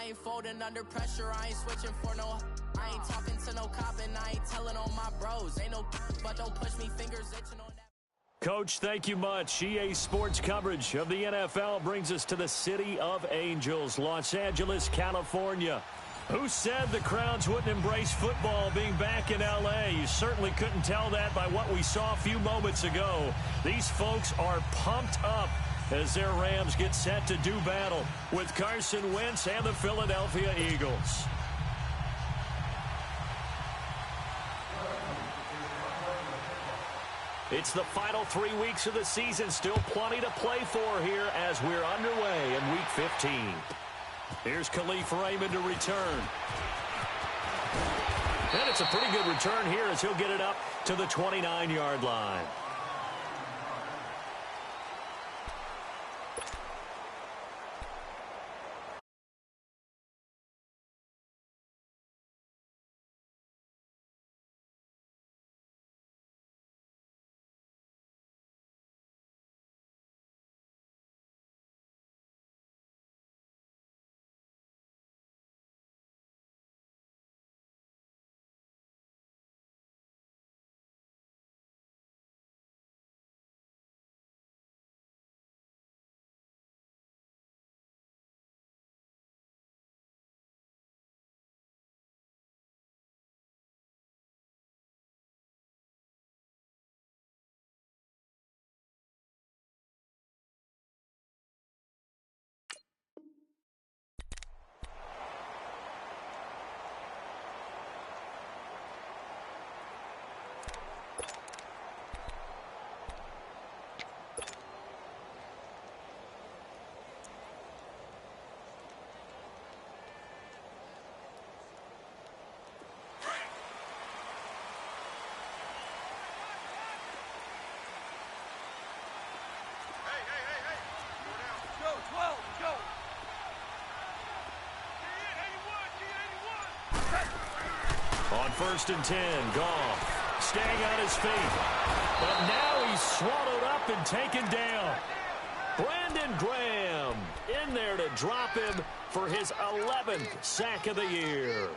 I ain't folding under pressure, I ain't switching for no. I ain't talking to no cop and I ain't telling on my bros. Ain't no but don't push me, fingers itching on that. Coach, thank you much. EA Sports coverage of the NFL brings us to the City of Angels, Los Angeles, California. Who said the crowds wouldn't embrace football being back in L.A.? You certainly couldn't tell that by what we saw a few moments ago. These folks are pumped up as their Rams get set to do battle with Carson Wentz and the Philadelphia Eagles. It's the final 3 weeks of the season. Still plenty to play for here as we're underway in Week 15. Here's Khalif Raymond to return. And it's a pretty good return here as he'll get it up to the 29-yard line. On 1st and 10, Goff staying on his feet. But now he's swallowed up and taken down. Brandon Graham in there to drop him for his 11th sack of the year.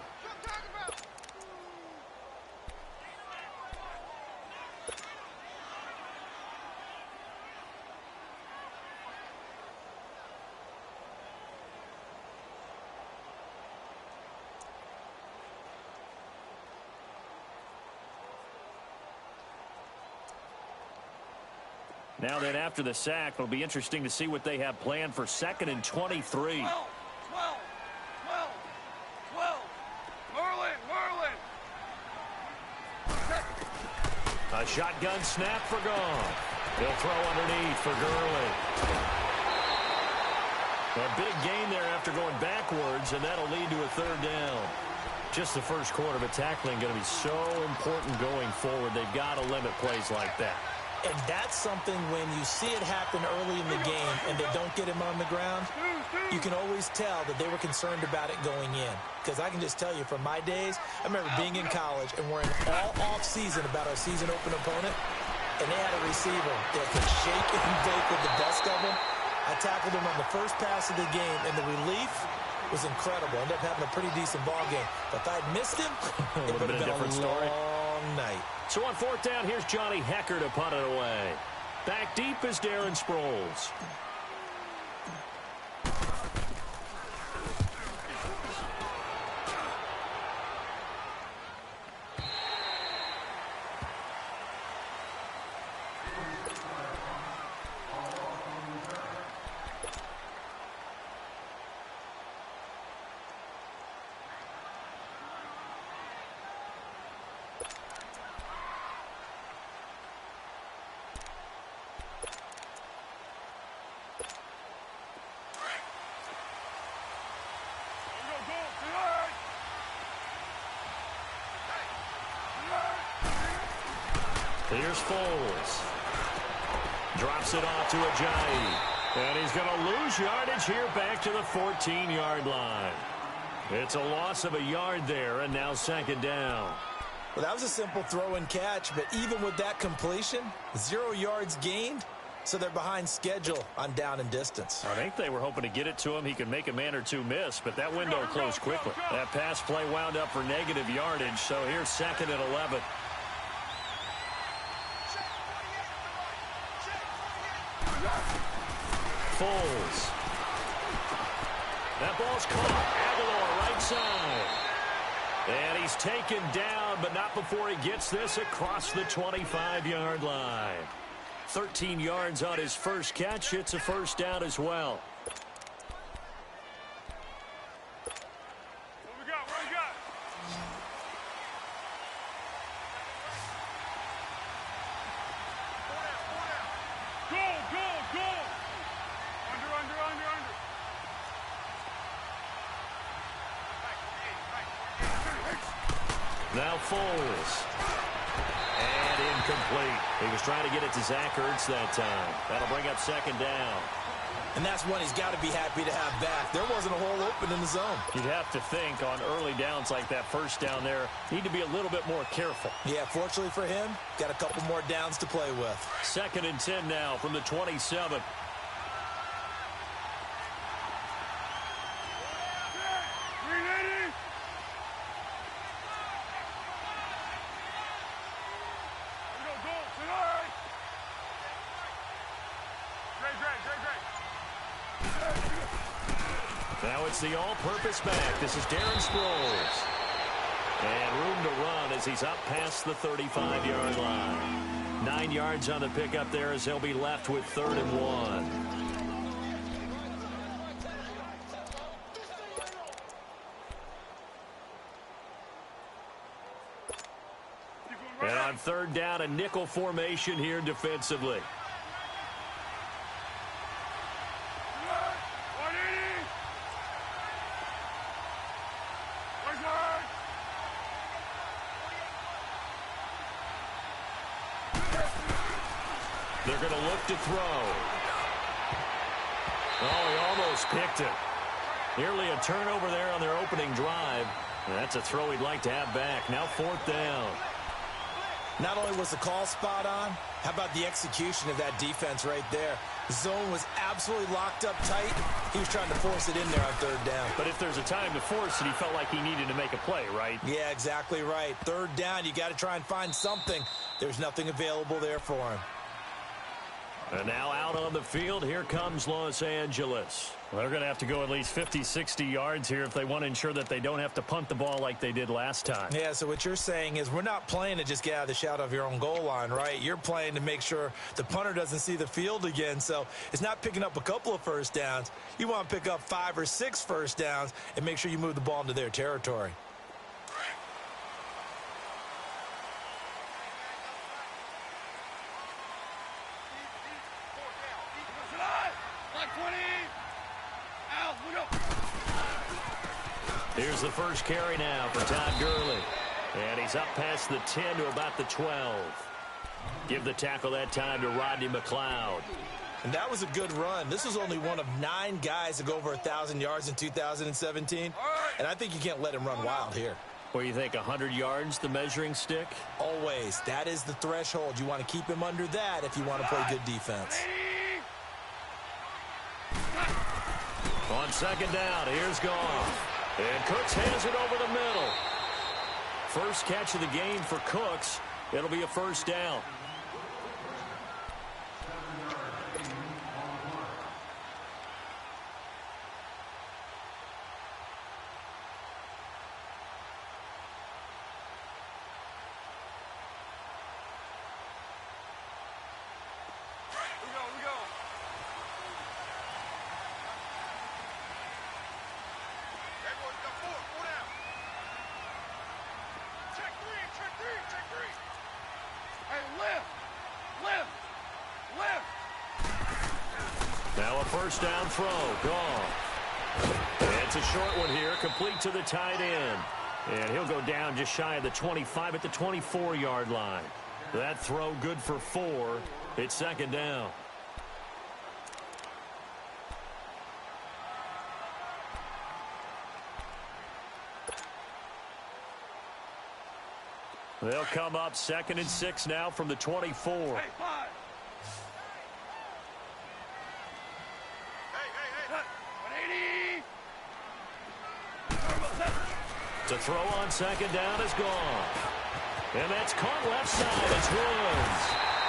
Now then, after the sack, it'll be interesting to see what they have planned for 2nd and 23. 12. Merlin. A shotgun snap for Goff. He'll throw underneath for Gurley. A big gain there after going backwards, and that'll lead to a 3rd down. Just the first quarter, but tackling going to be so important going forward. They've got to limit plays like that. And that's something when you see it happen early in the game and they don't get him on the ground, you can always tell that they were concerned about it going in. Because I can just tell you from my days, I remember being in college and worrying all off-season about our season-open opponent, and they had a receiver that could shake and bake with the best of them. I tackled him on the first pass of the game, and the relief was incredible. Ended up having a pretty decent ball game. But if I'd missed him, it would have been a long night. So on 4th down, here's Johnny Hecker to punt it away. Back deep is Darren Sproles. Here's Foles. Drops it off to Ajayi. And he's going to lose yardage here back to the 14-yard line. It's a loss of a yard there, and now 2nd down. Well, that was a simple throw and catch, but even with that completion, 0 yards gained, so they're behind schedule on down and distance. I think they were hoping to get it to him. He could make a man or two miss, but that window closed quickly. That pass play wound up for negative yardage, so here's 2nd and 11. Foles. That ball's caught. Aguilar right side. And he's taken down, but not before he gets this across the 25-yard line. 13 yards on his first catch. It's a first down as well. What we got? What we got? Go. Under. Now Foles. And incomplete. He was trying to get it to Zach Ertz that time. That'll bring up 2nd down. And that's one he's got to be happy to have back. There wasn't a hole open in the zone. You'd have to think on early downs like that first down there, need to be a little bit more careful. Yeah, fortunately for him, got a couple more downs to play with. 2nd and 10 now from the 27. Now it's the all-purpose back. This is Darren Sproles. And room to run as he's up past the 35-yard line. 9 yards on the pickup there as he'll be left with 3rd and 1. And on 3rd down, a nickel formation here defensively. They're going to look to throw. Oh, he almost picked it. Nearly a turnover there on their opening drive. And that's a throw he'd like to have back. Now 4th down. Not only was the call spot on, how about the execution of that defense right there? The zone was absolutely locked up tight. He was trying to force it in there on 3rd down. But if there's a time to force it, he felt like he needed to make a play, right? Yeah, exactly right. 3rd down, you got to try and find something. There's nothing available there for him. And now out on the field, here comes Los Angeles. Well, they're going to have to go at least 50, 60 yards here if they want to ensure that they don't have to punt the ball like they did last time. Yeah, so what you're saying is we're not playing to just get out of the shadow of your own goal line, right? You're playing to make sure the punter doesn't see the field again. So it's not picking up a couple of first downs. You want to pick up 5 or 6 first downs and make sure you move the ball into their territory. Here's the first carry now for Todd Gurley. And he's up past the 10 to about the 12. Give the tackle that time to Rodney McLeod. And that was a good run. This was only one of 9 guys to go over 1,000 yards in 2017. And I think you can't let him run wild here. What do you think, 100 yards, the measuring stick? Always. That is the threshold. You want to keep him under that if you want to play good defense. On 2nd down, here's Goff. And Cooks has it over the middle. First catch of the game for Cooks. It'll be a first down. We go. Now a first down throw. Goff. It's a short one here, complete to the tight end. And he'll go down just shy of the 25 at the 24-yard line. That throw good for 4. It's 2nd down. They'll come up 2nd and 6 now from the 24. To throw on second down is gone. And that's caught left side. It's Woods.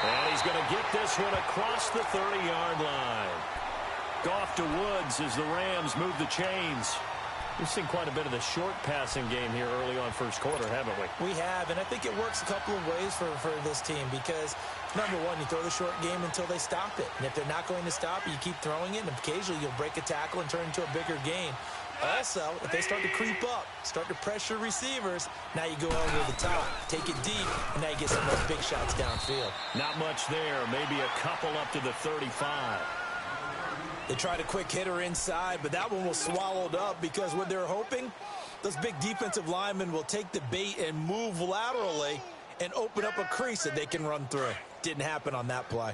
And he's going to get this one across the 30-yard line. Off to Woods as the Rams move the chains. We've seen quite a bit of the short passing game here early on first quarter, haven't we? We have, and I think it works a couple of ways for this team because, number one, you throw the short game until they stop it. And if they're not going to stop it, you keep throwing it, and occasionally you'll break a tackle and turn it into a bigger gain. Also, if they start to creep up, start to pressure receivers, now you go over the top, take it deep, and now you get some of those big shots downfield. Not much there. Maybe a couple up to the 35. They tried a quick hitter inside, but that one was swallowed up because what they're hoping, those big defensive linemen will take the bait and move laterally and open up a crease that they can run through. Didn't happen on that play.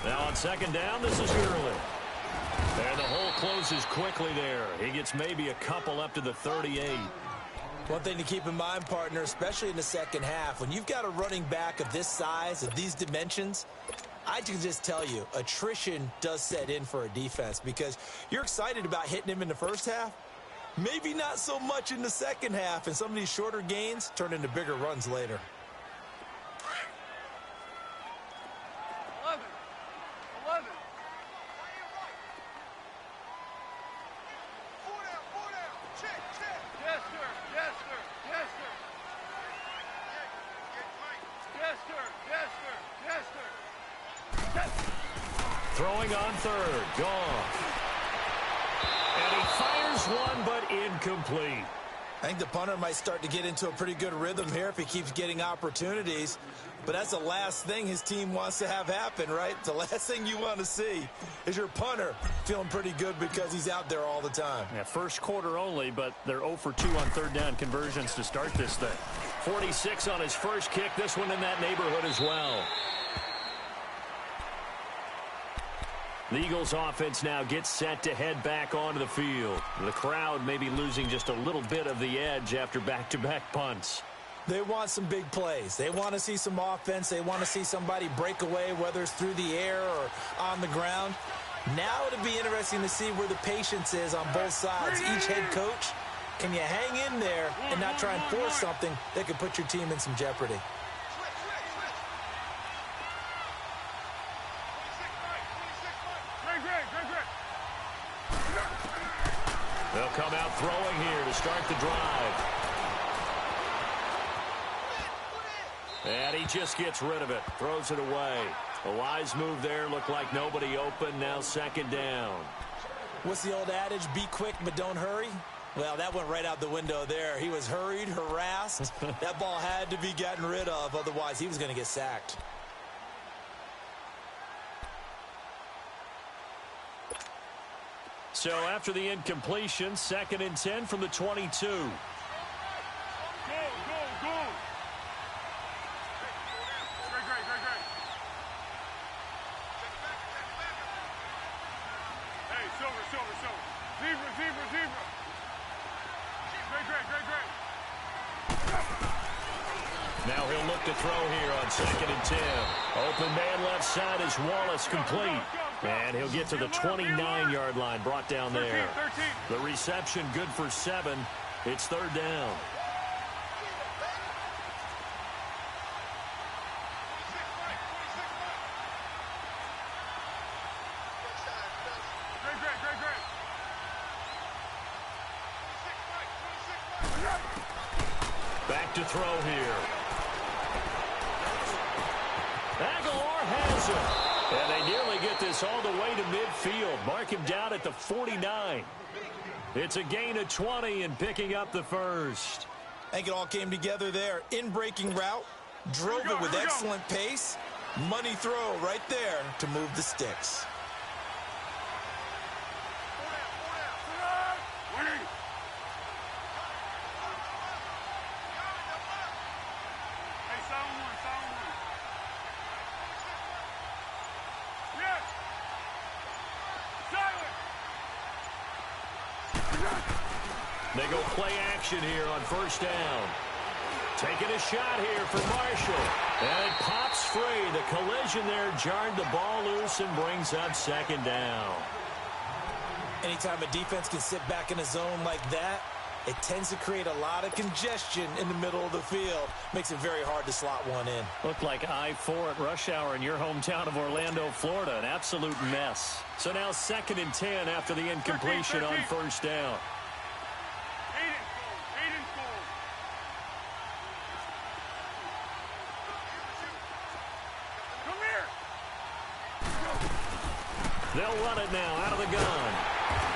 Now on second down, this is Gurley. And the hole closes quickly there. He gets maybe a couple up to the 38. One thing to keep in mind, partner, especially in the second half, when you've got a running back of this size, of these dimensions, I can just tell you, attrition does set in for a defense because you're excited about hitting him in the first half, maybe not so much in the second half, and some of these shorter gains turn into bigger runs later. 11. Throwing on third. Gone. And he fires one, but incomplete. I think the punter might start to get into a pretty good rhythm here if he keeps getting opportunities. But that's the last thing his team wants to have happen, right? The last thing you want to see is your punter feeling pretty good because he's out there all the time. Yeah, first quarter only, but they're 0 for 2 on third down conversions to start this thing. 46 on his first kick. This one in that neighborhood as well. The Eagles offense now gets set to head back onto the field. The crowd may be losing just a little bit of the edge after back-to-back punts. They want some big plays. They want to see some offense. They want to see somebody break away, whether it's through the air or on the ground. Now it'll be interesting to see where the patience is on both sides. Each head coach, can you hang in there and not try and force something that could put your team in some jeopardy? They'll come out throwing here to start the drive. And he just gets rid of it. Throws it away. A wise move there. Looked like nobody open. Now second down. What's the old adage? Be quick, but don't hurry. Well, that went right out the window there. He was hurried, harassed. That ball had to be gotten rid of. Otherwise, he was going to get sacked. So after the incompletion, 2nd and 10 from the 22. Go. Great. Hey, silver. Zebra. Great. Now he'll look to throw here on 2nd and 10. Open man left side is Wallace, complete. And he'll get to the 29-yard line, brought down there. 13. The reception good for 7. It's third down. Back to throw here. Aguilar has it. And they nearly get this all the way to midfield. Mark him down at the 49. It's a gain of 20 and picking up the first. I think it all came together there. In-breaking route, drove it with excellent pace. Money throw right there to move the sticks. They go play action here on first down. Taking a shot here for Marshall. And it pops three. The collision there jarred the ball loose and brings up second down. Anytime a defense can sit back in a zone like that, it tends to create a lot of congestion in the middle of the field. Makes it very hard to slot one in. Looked like I-4 at rush hour in your hometown of Orlando, Florida. An absolute mess. So now 2nd and 10 after the incompletion on first down. They'll run it now out of the gun.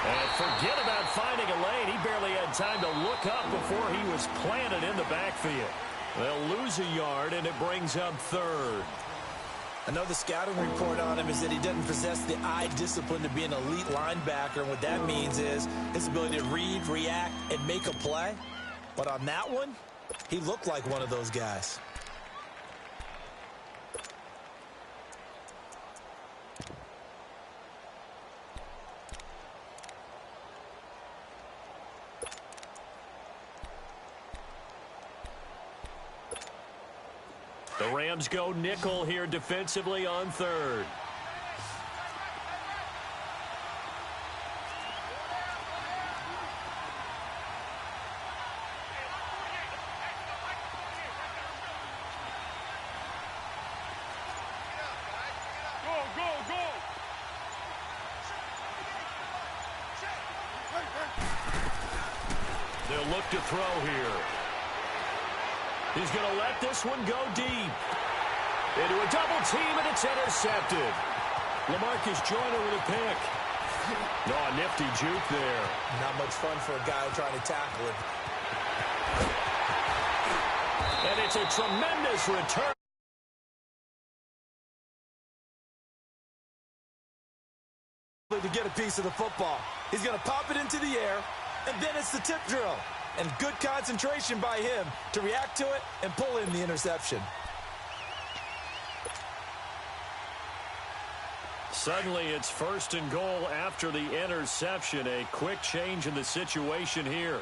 And forget about finding a lane. He barely had time to look up before he was planted in the backfield. They'll lose a yard, and it brings up 3rd. I know the scouting report on him is that he doesn't possess the eye discipline to be an elite linebacker. And what that means is his ability to read, react, and make a play. But on that one, he looked like one of those guys. The Rams go nickel here defensively on 3rd. They'll look to throw here. He's going to let this one go deep. Into a double team, and it's intercepted. LaMarcus Joyner with a pick. Oh, a nifty juke there. Not much fun for a guy trying to tackle it. And it's a tremendous return. To get a piece of the football. He's going to pop it into the air, and then it's the tip drill. And good concentration by him to react to it and pull in the interception. Suddenly, it's 1st and goal after the interception. A quick change in the situation here.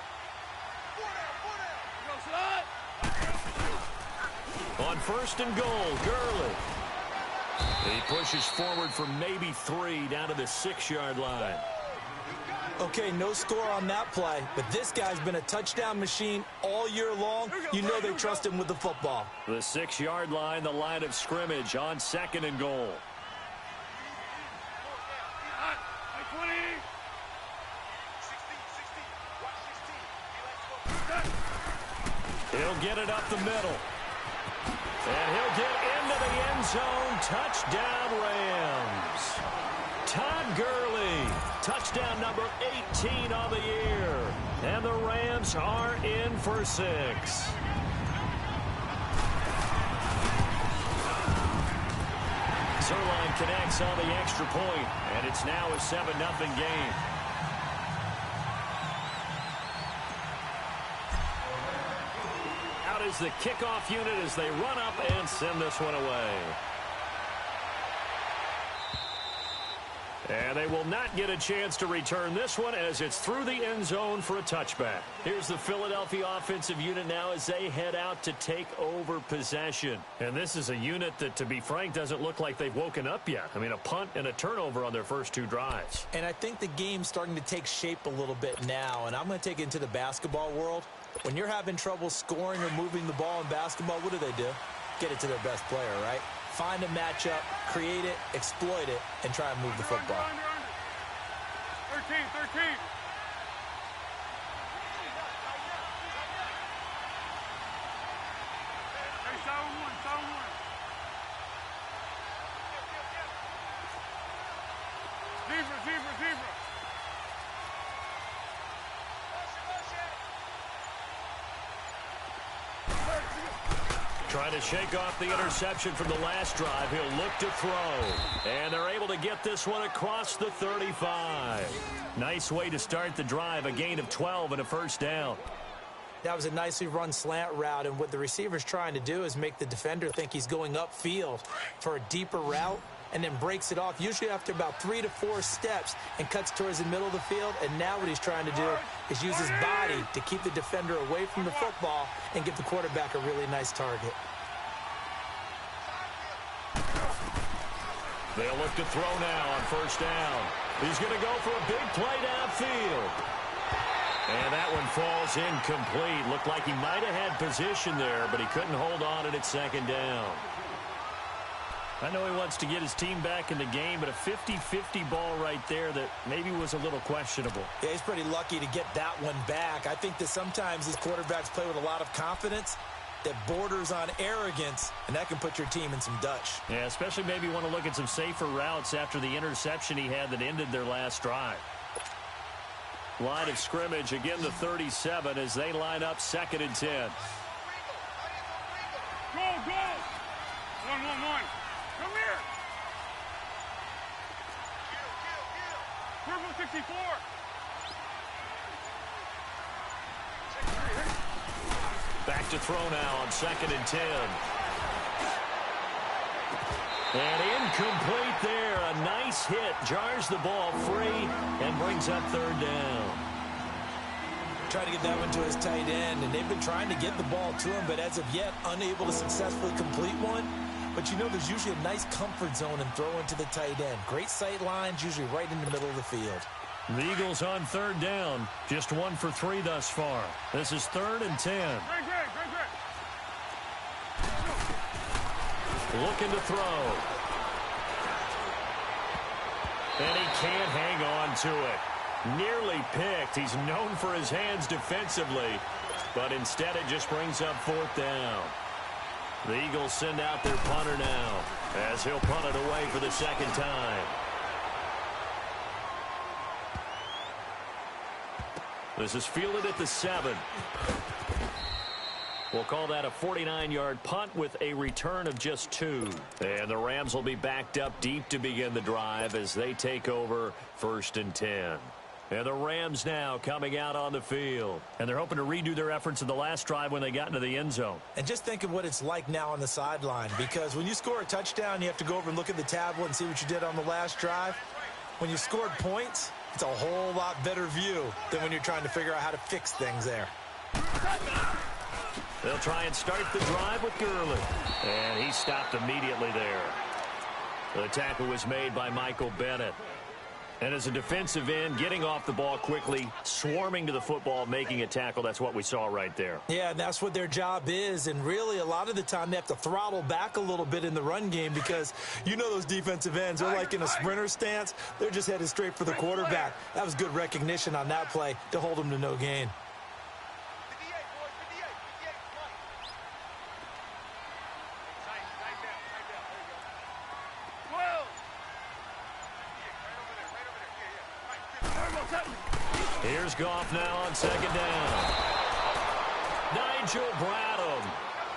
On 1st and goal, Gurley. He pushes forward for maybe 3 down to the 6-yard line. Okay, no score on that play, but this guy's been a touchdown machine all year long. You know they trust him with the football. The 6-yard line, the line of scrimmage on 2nd and goal. He'll get it up the middle. And he'll get into the end zone. Touchdown, Rams. Todd Gurley, touchdown number 18 on the year. And the Rams are in for 6. Zerline connects on the extra point, and it's now a 7-0 game. Out is the kickoff unit as they run up and send this one away. And they will not get a chance to return this one as it's through the end zone for a touchback. Here's the Philadelphia offensive unit now as they head out to take over possession. And this is a unit that, to be frank, doesn't look like they've woken up yet. I mean, a punt and a turnover on their first 2 drives. And I think the game's starting to take shape a little bit now. And I'm going to take it into the basketball world. When you're having trouble scoring or moving the ball in basketball, what do? Get it to their best player, right? Find a matchup, create it, exploit it, and try and move the football. 13. Hey, sound one. Zebra. Trying to shake off the interception from the last drive. He'll look to throw. And they're able to get this one across the 35. Nice way to start the drive. A gain of 12 and a first down. That was a nicely run slant route, and what the receiver's trying to do is make the defender think he's going upfield for a deeper route, and then breaks it off, usually after about 3 to 4 steps, and cuts towards the middle of the field. And now what he's trying to do is use his body to keep the defender away from the football and give the quarterback a really nice target. They'll look to throw now on first down. He's going to go for a big play downfield. And that one falls incomplete. Looked like he might have had position there, but he couldn't hold on at second down. I know he wants to get his team back in the game, but a 50-50 ball right there that maybe was a little questionable. Yeah, he's pretty lucky to get that one back. I think that sometimes these quarterbacks play with a lot of confidence that borders on arrogance, and that can put your team in some Dutch. Yeah, especially maybe want to look at some safer routes after the interception he had that ended their last drive. Line of scrimmage, again the 37 as they line up 2nd and 10. Go, go! 1-1-1. Come here! Purple 64! Back to throw now on 2nd and 10. And incomplete there. A nice hit. Jars the ball free and brings up 3rd down. Trying to get that one to his tight end, and they've been trying to get the ball to him, but as of yet, unable to successfully complete one. But you know there's usually a nice comfort zone in throwing to the tight end. Great sight lines, usually right in the middle of the field. The Eagles on 3rd down. Just 1 for 3 thus far. This is 3rd and 10. Looking to throw. And he can't hang on to it. Nearly picked. He's known for his hands defensively, but instead it just brings up 4th down. The Eagles send out their punter now as he'll punt it away for the 2nd time. This is fielded at the 7. We'll call that a 49-yard punt with a return of just 2. And the Rams will be backed up deep to begin the drive as they take over 1st and 10. And the Rams now coming out on the field. And they're hoping to redo their efforts in the last drive when they got into the end zone. And just think of what it's like now on the sideline, because when you score a touchdown, you have to go over and look at the tablet and see what you did on the last drive. When you scored points, it's a whole lot better view than when you're trying to figure out how to fix things there. They'll try and start the drive with Gurley. And he stopped immediately there. The tackle was made by Michael Bennett. And as a defensive end, getting off the ball quickly, swarming to the football, making a tackle, that's what we saw right there. Yeah, and that's what their job is. And really, a lot of the time, they have to throttle back a little bit in the run game because you know those defensive ends, they're like in a sprinter stance. They're just headed straight for the quarterback. That was good recognition on that play to hold them to no gain. Here's Goff now on 2nd down. Nigel Bradham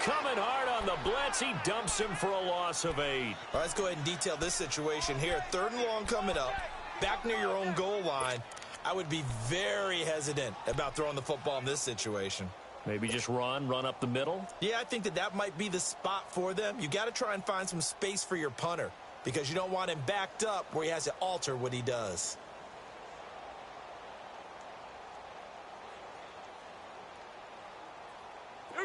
coming hard on the blitz. He dumps him for a loss of 8. All right, let's go ahead and detail this situation here. 3rd and long coming up, back near your own goal line. I would be very hesitant about throwing the football in this situation. Maybe just run up the middle? Yeah, I think that might be the spot for them. You got to try and find some space for your punter because you don't want him backed up where he has to alter what he does.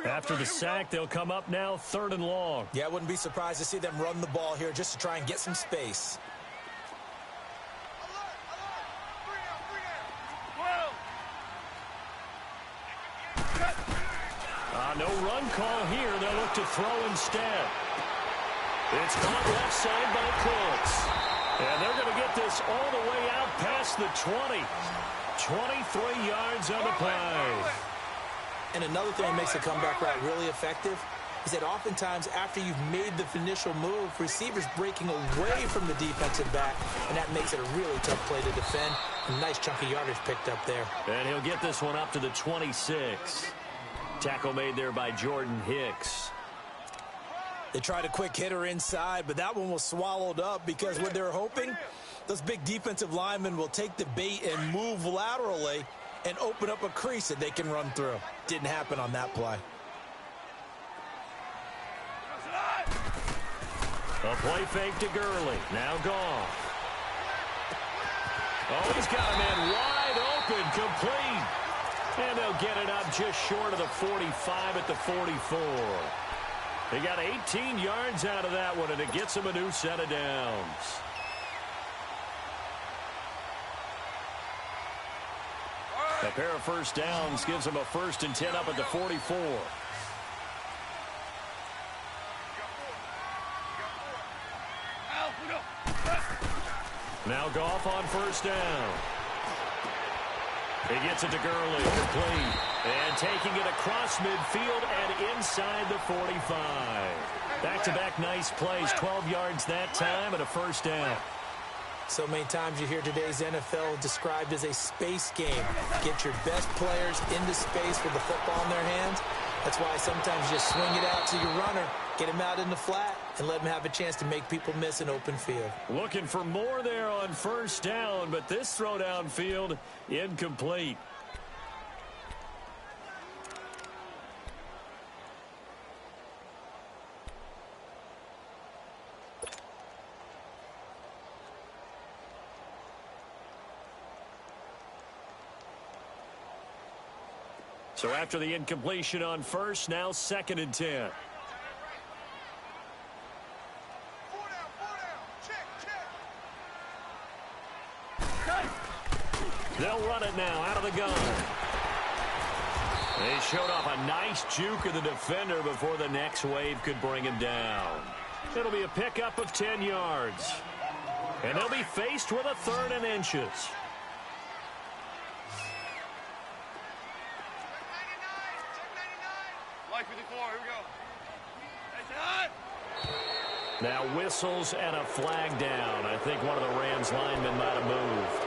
After the sack, they'll come up now 3rd and long. Yeah, I wouldn't be surprised to see them run the ball here just to try and get some space. No run call here. They'll look to throw instead. It's caught left side by Cooks. And they're going to get this all the way out past the 20. 23 yards on the play. And another thing that makes the comeback route really effective is that oftentimes after you've made the initial move, receivers breaking away from the defensive back, and that makes it a really tough play to defend. A nice chunky yardage picked up there. And he'll get this one up to the 26. Tackle made there by Jordan Hicks. They tried a quick hitter inside, but that one was swallowed up because what they're hoping, those big defensive linemen will take the bait and move laterally and open up a crease that they can run through. Didn't happen on that play. A play fake to Gurley. Now Goff. Oh, he's got a man wide open, complete. And they'll get it up just short of the 45 at the 44. They got 18 yards out of that one, and it gets them a new set of downs. A pair of first downs gives them a 1st and 10 up at the 44. Now Goff on first down. He gets it to Gurley, complete, and taking it across midfield and inside the 45. Back-to-back nice plays, 12 yards that time and a first down. So many times you hear today's NFL described as a space game. Get your best players into space with the football in their hands. That's why sometimes you just swing it out to your runner, get him out in the flat, and let him have a chance to make people miss an open field. Looking for more there on first down, but this throw downfield incomplete. So after the incompletion on first, now 2nd and 10. They'll run it now out of the gun. They showed off a nice juke of the defender before the next wave could bring him down. It'll be a pickup of 10 yards. And they'll be faced with a 3rd and inches. Now whistles and a flag down. I think one of the Rams linemen might have moved.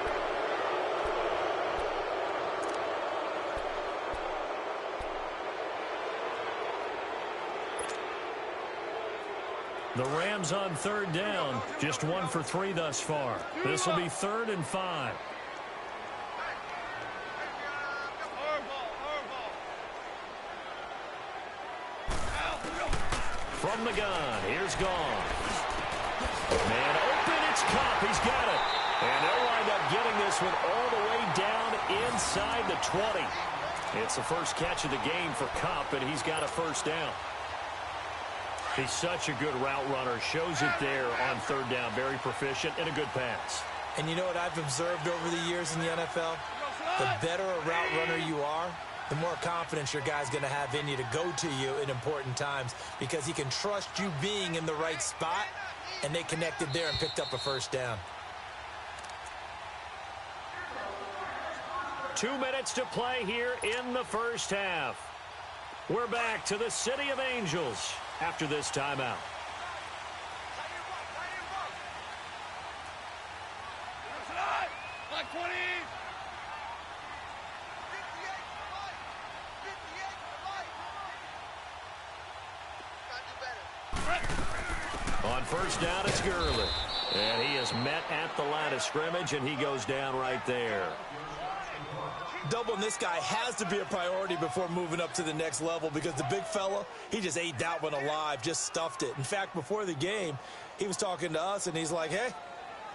The Rams on 3rd down, just 1 for 3 thus far. This will be 3rd and 5. From the gun, here's Goff. Man open, it's Kupp. He's got it. And they'll wind up getting this one all the way down inside the 20. It's the first catch of the game for Kupp, and he's got a first down. He's such a good route runner. Shows it there on 3rd down. Very proficient and a good pass. And you know what I've observed over the years in the NFL? The better a route runner you are, the more confidence your guy's going to have in you to go to you in important times because he can trust you being in the right spot, and they connected there and picked up a first down. 2 minutes to play here in the first half. We're back to the City of Angels after this timeout. On first down, it's Gurley. And he is met at the line of scrimmage, and he goes down right there. Doubling this guy has to be a priority before moving up to the next level because the big fella, he just ate that one alive, just stuffed it. In fact, before the game, he was talking to us, and he's like, hey,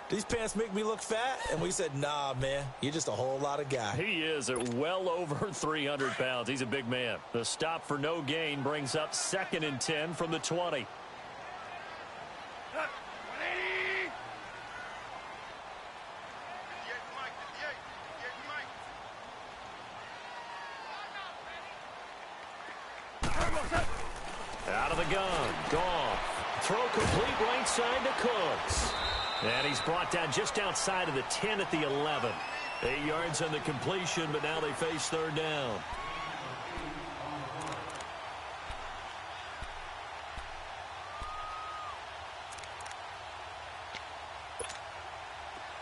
these pants make me look fat? And we said, nah, man, you're just a whole lot of guy. He is at well over 300 pounds. He's a big man. The stop for no gain brings up 2nd and 10 from the 20. Out of the gun, Goff. Throw complete right side to Cooks. And he's brought down just outside of the 10 at the 11. 8 yards on the completion, but now they face 3rd down.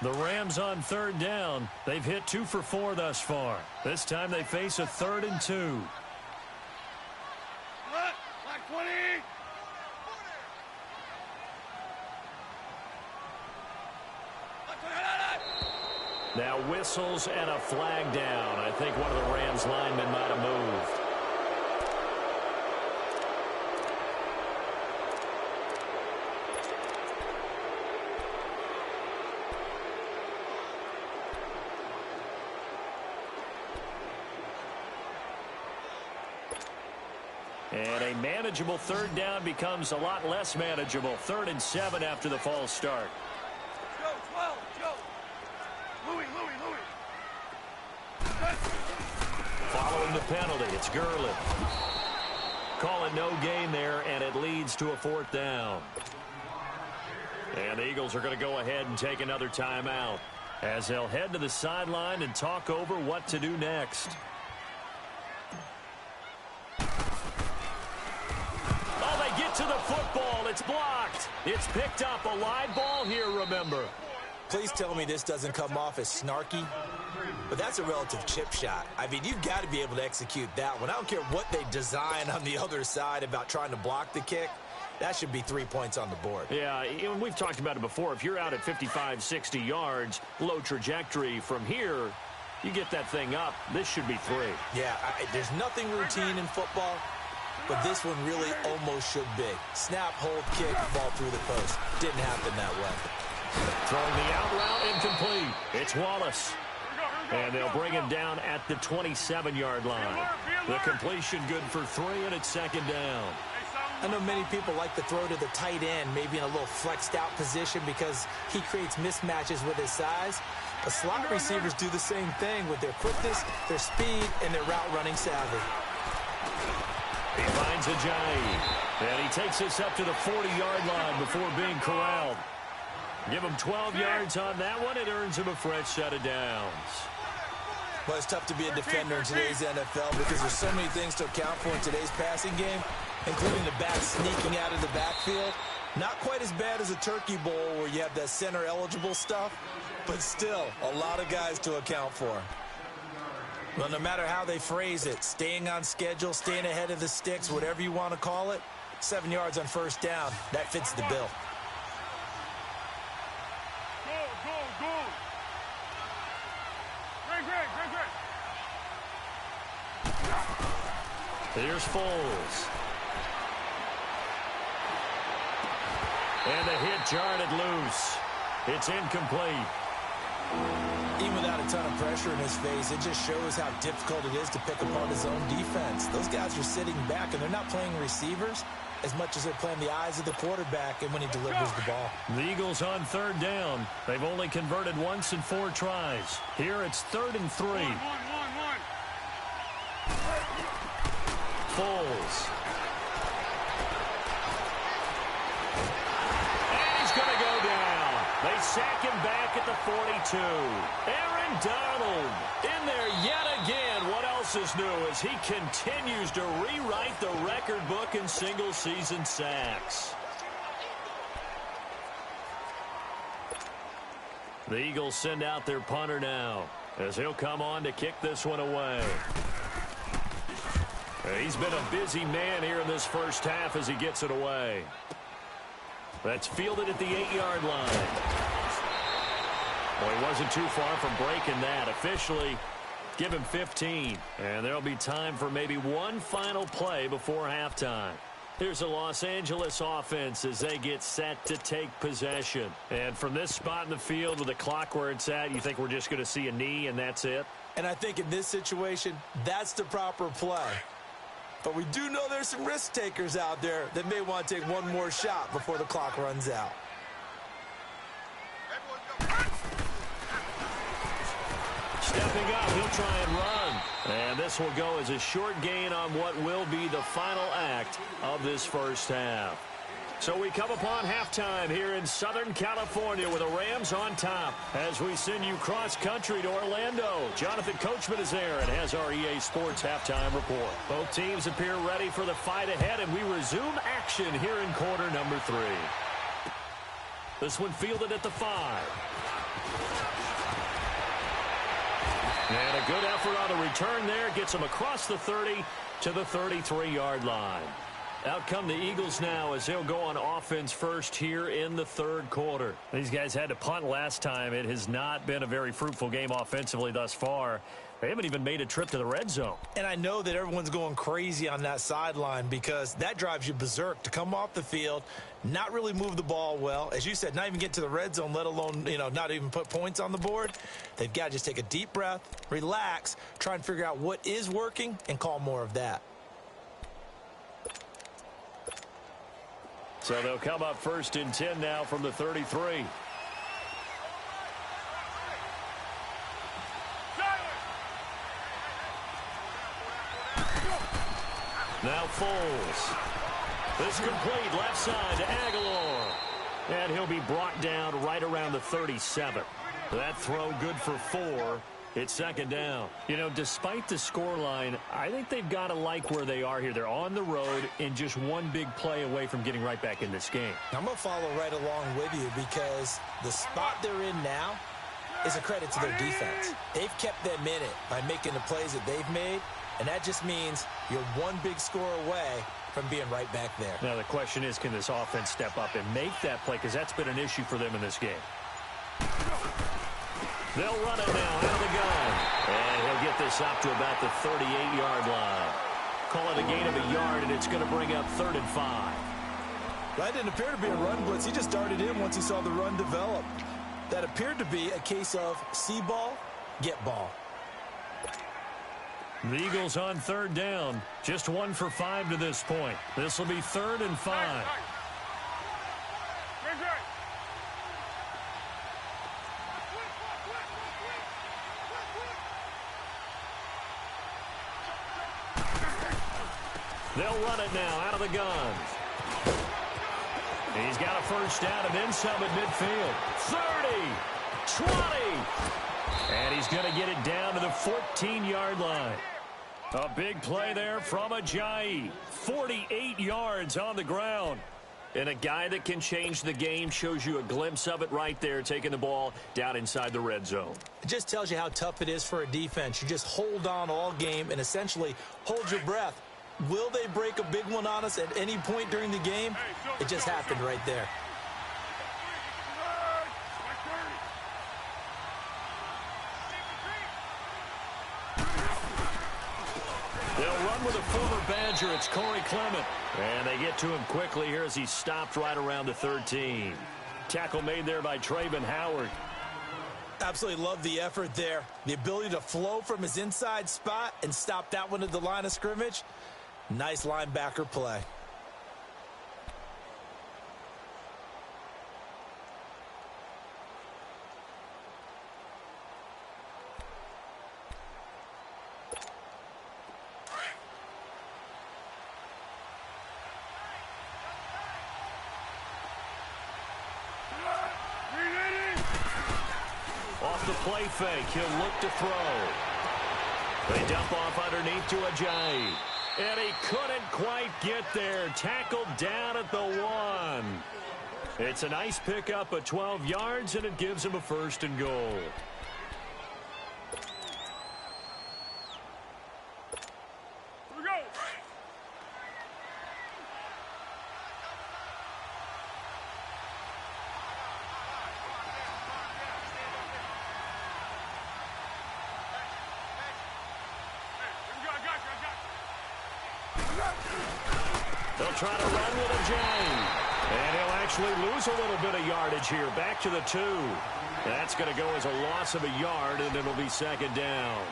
The Rams on 3rd down. They've hit 2 for 4 thus far. This time they face a 3rd and 2. Now whistles and a flag down. I think one of the Rams linemen might have moved. And a manageable third down becomes a lot less manageable. 3rd and 7 after the false start. Joe, 12, Joe. Louis. Following the penalty, it's Gurley. Calling no gain there, and it leads to a 4th down. And the Eagles are going to go ahead and take another timeout as they'll head to the sideline and talk over what to do next. Oh, they get to the football. It's blocked. It's picked up. A live ball here, remember. Please tell me this doesn't come off as snarky, but that's a relative chip shot. I mean, you've got to be able to execute that one. I don't care what they design on the other side about trying to block the kick. That should be 3 points on the board. Yeah, and we've talked about it before. If you're out at 55, 60 yards, low trajectory from here, you get that thing up. This should be 3. Yeah, there's nothing routine in football, but this one really almost should be. Snap, hold, kick, ball through the post. Didn't happen that way. Throwing the out route, incomplete. It's Wallace. And they'll bring him down at the 27-yard line. The completion good for 3, and it's 2nd down. I know many people like to throw to the tight end, maybe in a little flexed out position because he creates mismatches with his size. But slot receivers do the same thing with their quickness, their speed, and their route running savvy. He finds Ajayi, and he takes us up to the 40-yard line before being corralled. Give him 12 yards on that one. It earns him a fresh set of downs. Well, it's tough to be a defender in today's NFL because there's so many things to account for in today's passing game, including the back sneaking out of the backfield. Not quite as bad as a turkey bowl where you have that center-eligible stuff, but still a lot of guys to account for. Well, no matter how they phrase it, staying on schedule, staying ahead of the sticks, whatever you want to call it, 7 yards on 1st down, that fits the bill. Go. Great. Here's Foles. And the hit jarred it loose. It's incomplete. Even without a ton of pressure in his face, it just shows how difficult it is to pick apart his own defense. Those guys are sitting back, and they're not playing receivers as much as they're playing the eyes of the quarterback and when he delivers the ball. The Eagles on 3rd down. They've only converted once in 4 tries. Here it's 3rd and 3. One. Foles. And he's going to go down. They sack him back at the 42. Aaron Donald in there yet again. What else is new as he continues to rewrite the record book in single-season sacks. The Eagles send out their punter now as he'll come on to kick this one away. He's been a busy man here in this first half as he gets it away. That's fielded at the 8-yard line. Well, he wasn't too far from breaking that. Officially, give him 15. And there'll be time for maybe one final play before halftime. Here's the Los Angeles offense as they get set to take possession. And from this spot in the field with the clock where it's at, you think we're just going to see a knee and that's it? And I think in this situation, that's the proper play. But we do know there's some risk takers out there that may want to take one more shot before the clock runs out. Stepping up, he'll try and run. And this will go as a short gain on what will be the final act of this first half. So we come upon halftime here in Southern California with the Rams on top as we send you cross-country to Orlando. Jonathan Coachman is there and has our EA Sports halftime report. Both teams appear ready for the fight ahead, and we resume action here in quarter number 3. This one fielded at the 5. And a good effort on the return there. Gets him across the 30 to the 33-yard line. Out come the Eagles now as they'll go on offense first here in the 3rd quarter. These guys had to punt last time. It has not been a very fruitful game offensively thus far. They haven't even made a trip to the red zone. And I know that everyone's going crazy on that sideline because that drives you berserk to come off the field, not really move the ball well. As you said, not even get to the red zone, let alone, not even put points on the board. They've got to just take a deep breath, relax, try and figure out what is working, and call more of that. So they'll come up 1st and 10 now from the 33. Now Foles. This complete left side to Aguilar. And he'll be brought down right around the 37. That throw good for 4. It's 2nd down. You know, despite the scoreline, I think they've got to like where they are here. They're on the road and just one big play away from getting right back in this game. I'm going to follow right along with you because the spot they're in now is a credit to their defense. They've kept them in it by making the plays that they've made, and that just means you're one big score away from being right back there. Now the question is, can this offense step up and make that play? Because that's been an issue for them in this game. They'll run it now out of the gun. And he'll get this up to about the 38-yard line. Call it a gain of a yard, and it's going to bring up 3rd and 5. That didn't appear to be a run blitz. He just darted in once he saw the run develop. That appeared to be a case of see ball, get ball. The Eagles on 3rd down. Just 1 for 5 to this point. This will be 3rd and 5. They'll run it now out of the gun. He's got a 1st down and then some at midfield. 30, 20. And he's going to get it down to the 14-yard line. A big play there from Ajayi. 48 yards on the ground. And a guy that can change the game shows you a glimpse of it right there, taking the ball down inside the red zone. It just tells you how tough it is for a defense. You just hold on all game and essentially hold your breath. Will they break a big one on us at any point during the game? It just happened right there. They'll run with a former Badger. It's Corey Clement. And they get to him quickly here as he stopped right around the 13. Tackle made there by Trayvon Howard. Absolutely love the effort there. The ability to flow from his inside spot and stop that one at the line of scrimmage. Nice linebacker play. Off the play fake, he'll look to throw. They dump off underneath to Ajayi. And he couldn't quite get there. Tackled down at the 1. It's a nice pickup of 12 yards, and it gives him a 1st and goal. They'll try to run with Ajayi. And he'll actually lose a little bit of yardage here. Back to the 2. That's going to go as a loss of a yard, and it'll be 2nd down.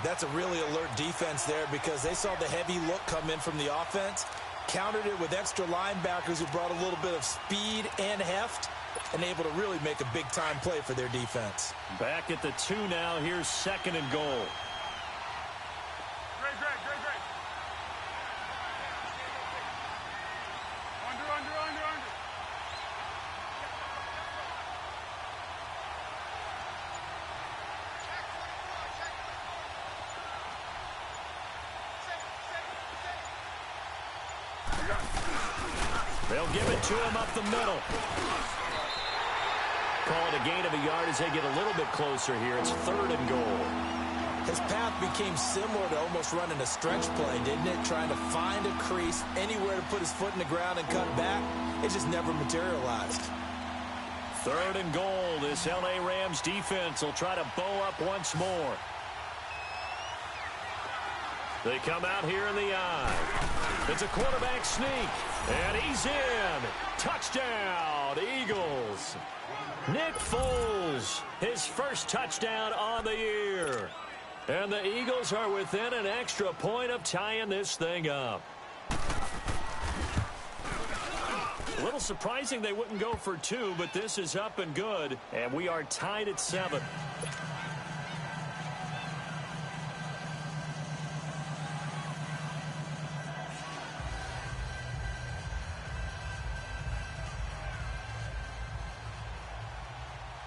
That's a really alert defense there because they saw the heavy look come in from the offense, countered it with extra linebackers who brought a little bit of speed and heft, and able to really make a big-time play for their defense. Back at the 2 now. Here's 2nd and goal. They'll give it to him up the middle. Call it a gain of a yard as they get a little bit closer here. It's 3rd and goal. His path became similar to almost running a stretch play, didn't it? Trying to find a crease, anywhere to put his foot in the ground and cut back. It just never materialized. 3rd and goal. This L.A. Rams defense will try to bow up once more. They come out here in the eye. It's a quarterback sneak, and he's in. Touchdown, Eagles. Nick Foles, his first touchdown on the year. And the Eagles are within an extra point of tying this thing up. A little surprising they wouldn't go for 2, but this is up and good, and we are tied at 7.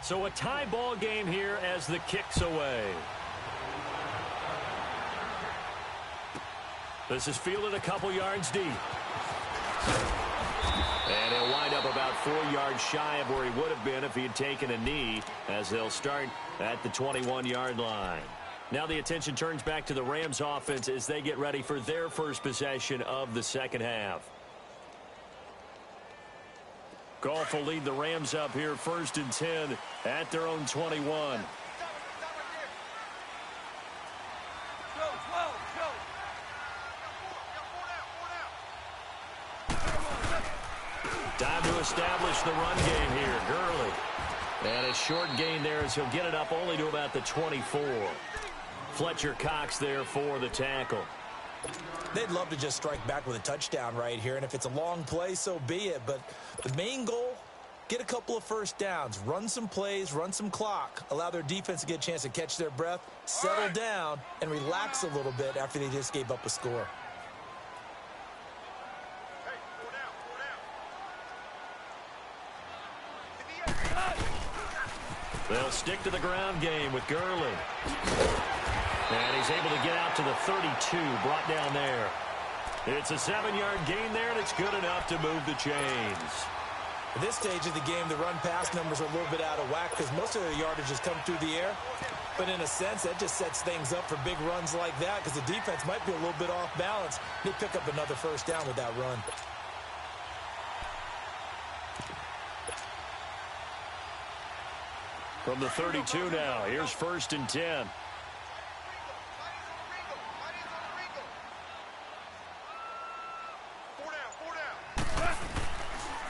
So a tie ball game here as the kick's away. This is fielded a couple yards deep. And he'll wind up about 4 yards shy of where he would have been if he had taken a knee, as they'll start at the 21-yard line. Now the attention turns back to the Rams offense as they get ready for their first possession of the second half. Goff will lead the Rams up here 1st and 10 at their own 21. Time to establish the run game here. Gurley. And a short gain there as he'll get it up only to about the 24. Fletcher Cox there for the tackle. They'd love to just strike back with a touchdown right here, and if it's a long play, so be it. But the main goal, get a couple of first downs, run some plays, run some clock, allow their defense to get a chance to catch their breath, settle down, and relax a little bit after they just gave up a score. They'll stick to the ground game with Gurley. And he's able to get out to the 32, brought down there. It's a 7-yard gain there, and it's good enough to move the chains. At this stage of the game, the run-pass numbers are a little bit out of whack because most of their yardage has come through the air. But in a sense, that just sets things up for big runs like that because the defense might be a little bit off balance. They pick up another first down with that run. From the 32 now, here's 1st and 10.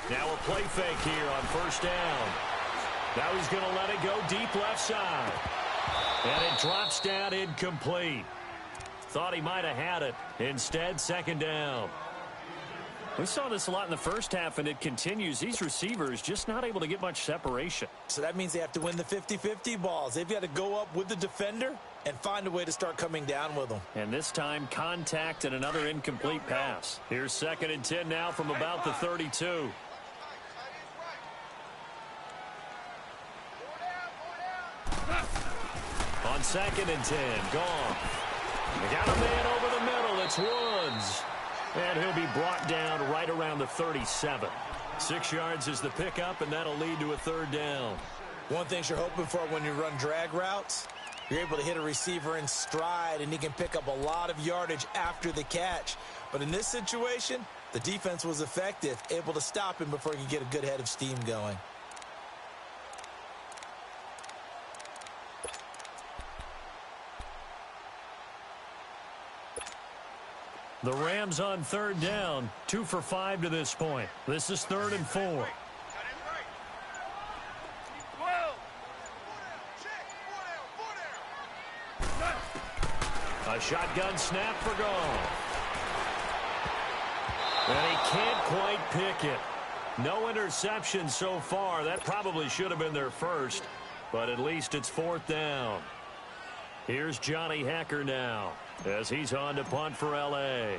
Now a play fake here on 1st down. Now he's going to let it go deep left side. And it drops down incomplete. Thought he might have had it. Instead, 2nd down. We saw this a lot in the first half, and it continues. These receivers just not able to get much separation. So that means they have to win the 50-50 balls. They've got to go up with the defender and find a way to start coming down with them. And this time, contact and another incomplete pass. Here's 2nd and 10 now from about the 32. On 2nd and 10, Goff. They got a man over the middle. It's Woods. And he'll be brought down right around the 37. 6 yards is the pickup, and that'll lead to a 3rd down. One thing you're hoping for when you run drag routes, you're able to hit a receiver in stride, and he can pick up a lot of yardage after the catch. But in this situation, the defense was effective, able to stop him before he could get a good head of steam going. The Rams on 3rd down, 2 for 5 to this point. This is 3rd and 4. A shotgun snap for Goff. And he can't quite pick it. No interception so far. That probably should have been their first, but at least it's 4th down. Here's Johnny Hecker now as he's on to punt for L.A.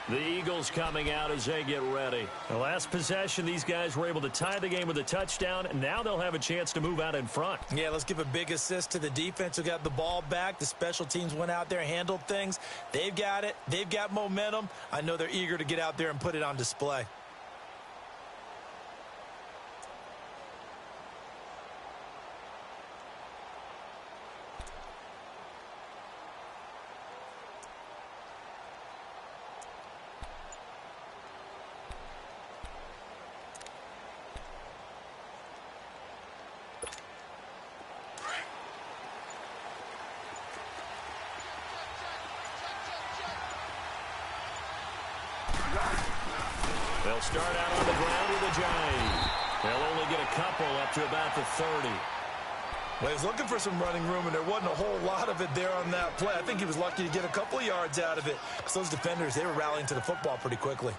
The Eagles coming out as they get ready. The last possession, these guys were able to tie the game with a touchdown, and now they'll have a chance to move out in front. Yeah, let's give a big assist to the defense who got the ball back. The special teams went out there, handled things. They've got it. They've got momentum. I know they're eager to get out there and put it on display. They'll start out on the ground with a jive. They'll only get a couple up to about the 30. Well, he was looking for some running room, and there wasn't a whole lot of it there on that play. I think he was lucky to get a couple of yards out of it, because those defenders, they were rallying to the football pretty quickly.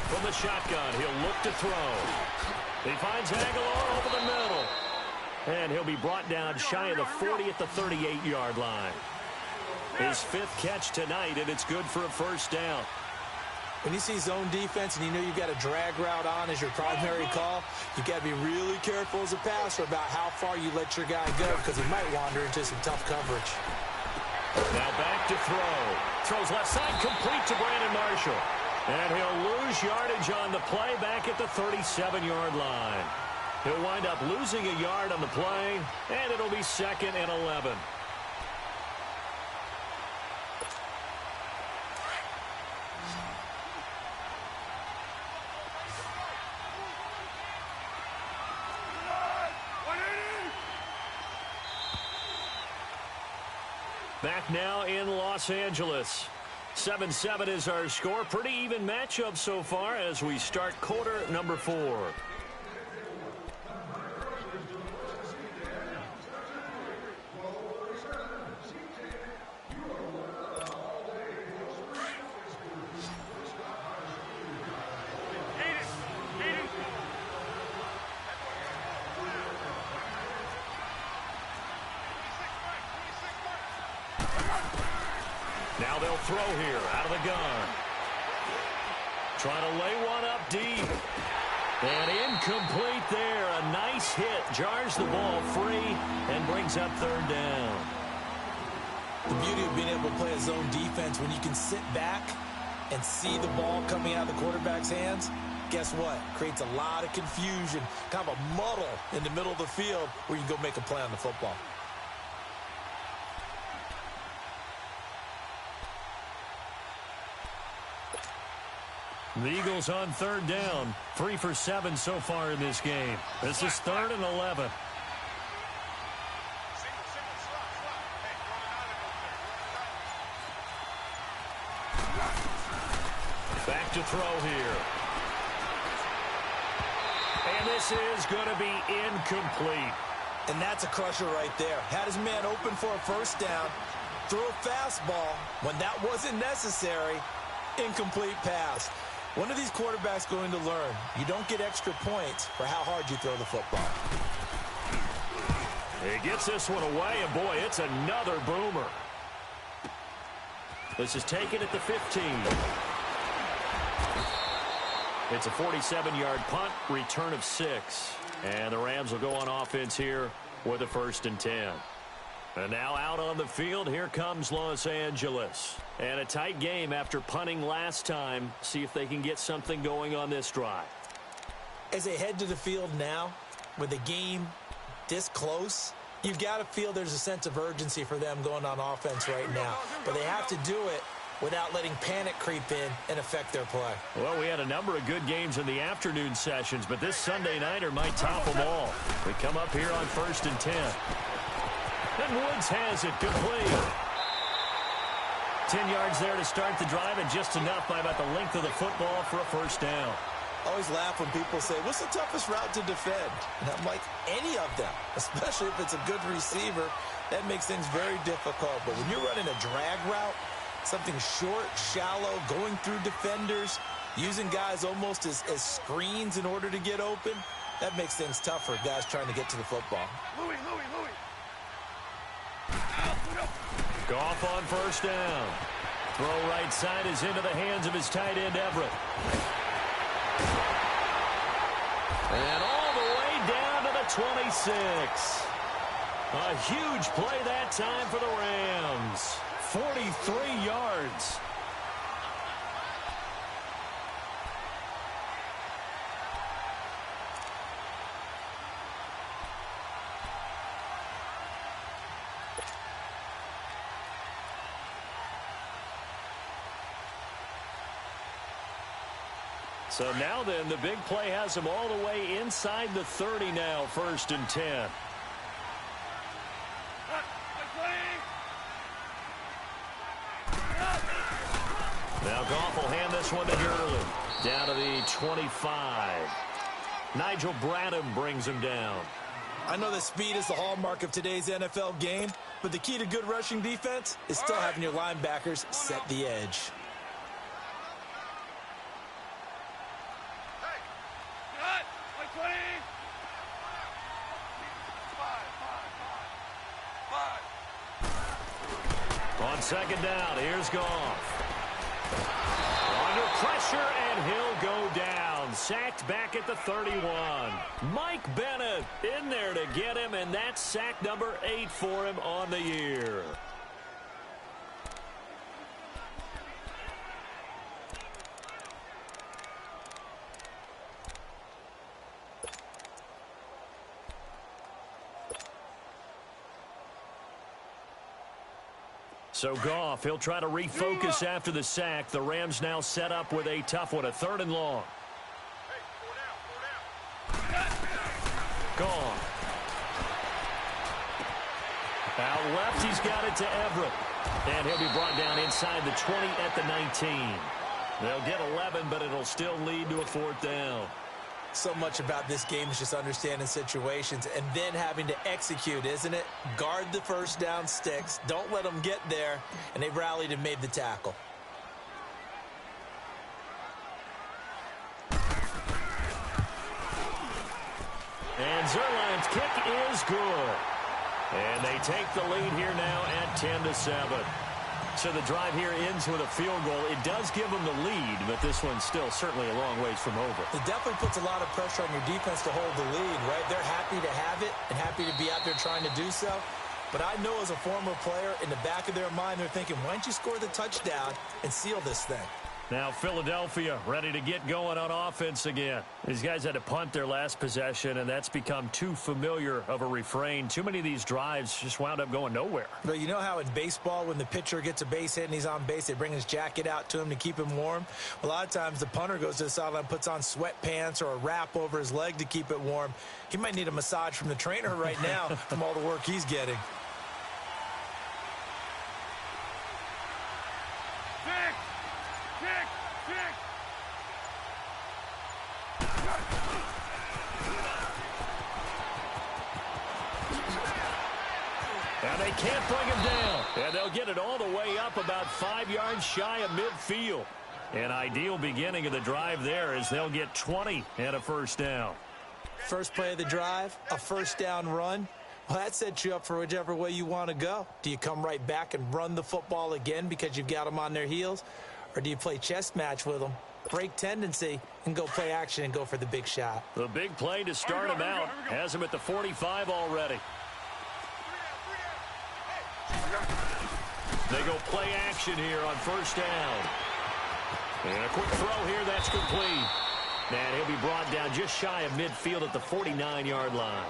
From the shotgun, he'll look to throw. He finds Aguilar over the middle. And he'll be brought down shy of the 40 at the 38-yard line. His 5th catch tonight, and it's good for a first down. When you see zone defense and you know you've got a drag route on as your primary call, you've got to be really careful as a passer about how far you let your guy go, because he might wander into some tough coverage. Now back to throw. Throws left side, complete to Brandon Marshall. And he'll lose yardage on the play back at the 37-yard line. He'll wind up losing a yard on the play, and it'll be 2nd and 11. Back now in Los Angeles. 7-7 is our score. Pretty even matchup so far as we start quarter number 4. Now they'll throw here out of the gun. Trying to lay one up deep. And incomplete there. A nice hit. Jars the ball free and brings up 3rd down. The beauty of being able to play a zone defense, when you can sit back and see the ball coming out of the quarterback's hands, guess what? Creates a lot of confusion, kind of a muddle in the middle of the field where you can go make a play on the football. The Eagles on 3rd down. 3 for 7 so far in this game. This is 3rd and 11. Back to throw here. And this is going to be incomplete. And that's a crusher right there. Had his man open for a first down. Threw a fastball when that wasn't necessary. Incomplete pass. When are these quarterbacks going to learn? You don't get extra points for how hard you throw the football. He gets this one away, and boy, it's another boomer. This is taken at the 15. It's a 47-yard punt, return of 6. And the Rams will go on offense here with a 1st and 10. And now out on the field, here comes Los Angeles. And a tight game after punting last time. See if they can get something going on this drive. As they head to the field now, with the game this close, you've got to feel there's a sense of urgency for them going on offense right now. But they have to do it without letting panic creep in and affect their play. Well, we had a number of good games in the afternoon sessions, but this Sunday nighter might top them all. We come up here on 1st and 10. And Woods has it complete. 10 yards there to start the drive, and just enough by about the length of the football for a 1st down. I always laugh when people say, what's the toughest route to defend? And I'm like, any of them, especially if it's a good receiver. That makes things very difficult. But when you're running a drag route, something short, shallow, going through defenders, using guys almost as screens in order to get open, that makes things tough for guys trying to get to the football. Louis. Goff on 1st down. Throw right side is into the hands of his tight end, Everett. And all the way down to the 26. A huge play that time for the Rams. 43 yards. So now then, the big play has him all the way inside the 30 now, 1st and 10. Now Goff will hand this one to Gurley. Down to the 25. Nigel Bradham brings him down. I know that speed is the hallmark of today's NFL game, but the key to good rushing defense is still having your linebackers set the edge. On 2nd down, here's Goff. Under pressure, and he'll go down. Sacked back at the 31. Mike Bennett in there to get him, and that's sack number 8 for him on the year. So Goff, he'll try to refocus after the sack. The Rams now set up with a tough one, a 3rd and long. Goff. Out left, he's got it to Everett. And he'll be brought down inside the 20 at the 19. They'll get 11, but it'll still lead to a 4th down. So much about this game is just understanding situations and then having to execute, isn't it? Guard the 1st down sticks. Don't let them get there. And they rallied and made the tackle. And Zerline's kick is good. And they take the lead here now at 10-7. So the drive here ends with a field goal. It does give them the lead, but this one's still certainly a long ways from over. It definitely puts a lot of pressure on your defense to hold the lead, right? They're happy to have it and happy to be out there trying to do so. But I know as a former player, in the back of their mind, they're thinking, why don't you score the touchdown and seal this thing? Now Philadelphia ready to get going on offense again. These guys had to punt their last possession, and that's become too familiar of a refrain. Too many of these drives just wound up going nowhere. But you know how in baseball, when the pitcher gets a base hit and he's on base, they bring his jacket out to him to keep him warm? A lot of times the punter goes to the sideline, puts on sweatpants or a wrap over his leg to keep it warm. He might need a massage from the trainer right now from all the work he's getting. And they can't bring him down. And they'll get it all the way up about 5 yards shy of midfield. An ideal beginning of the drive there as they'll get 20 and a 1st down. First play of the drive, a 1st down run. Well, that sets you up for whichever way you want to go. Do you come right back and run the football again because you've got them on their heels? Or do you play chess match with them, break tendency, and go play action and go for the big shot? The big play to start him out has him at the 45 already. They go play action here on 1st down. And a quick throw here, that's complete. And he'll be brought down just shy of midfield at the 49-yard line.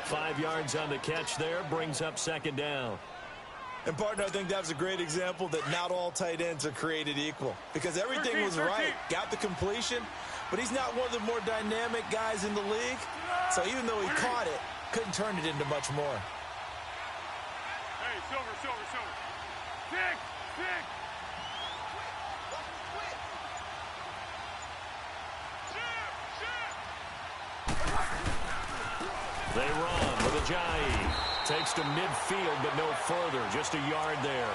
5 yards on the catch there, brings up 2nd down. And, partner, I think that was a great example that not all tight ends are created equal. Because everything was right. Got the completion, but he's not one of the more dynamic guys in the league. So even though he caught it, couldn't turn it into much more. Hey, Silver. Six. They run with Ajayi. Takes to midfield, but no further. Just a yard there.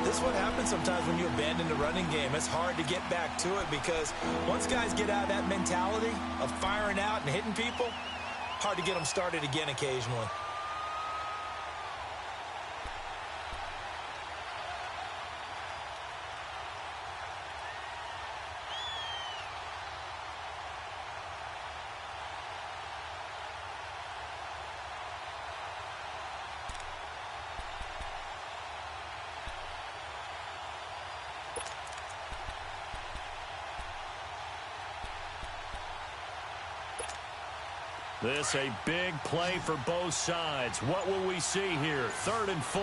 This is what happens sometimes when you abandon the running game. It's hard to get back to it because once guys get out of that mentality of firing out and hitting people, hard to get them started again occasionally. This a big play for both sides. What will we see here? 3rd and 4.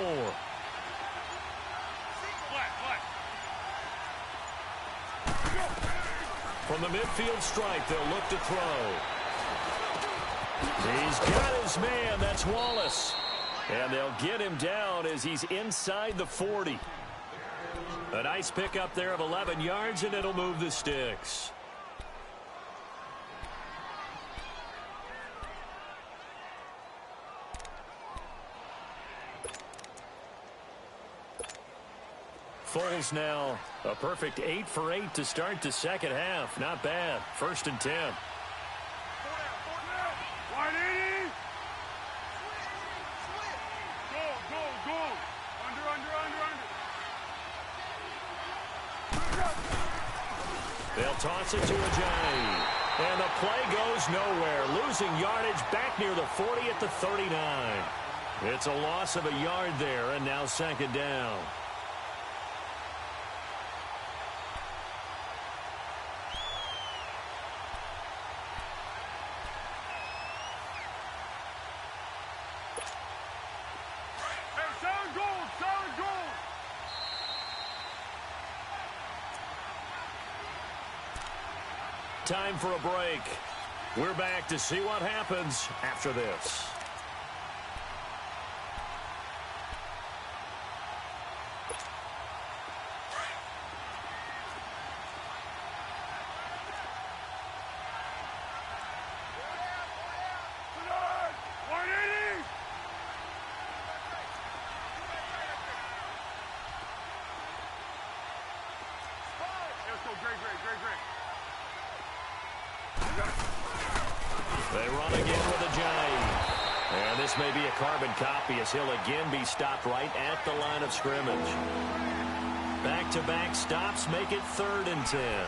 From the midfield stripe, they'll look to throw. He's got his man. That's Wallace. And they'll get him down as he's inside the 40. A nice pickup there of 11 yards, and it'll move the sticks. Foles now a perfect 8 for 8 to start the second half. Not bad. 1st and 10. 180. Go. Under. They'll toss it to Ajayi. And the play goes nowhere. Losing yardage back near the 40 at the 39. It's a loss of a yard there, and now 2nd down. Time for a break. We're back to see what happens after this. They run again with Ajayi. And this may be a carbon copy as he'll again be stopped right at the line of scrimmage. Back-to-back stops make it 3rd and 10.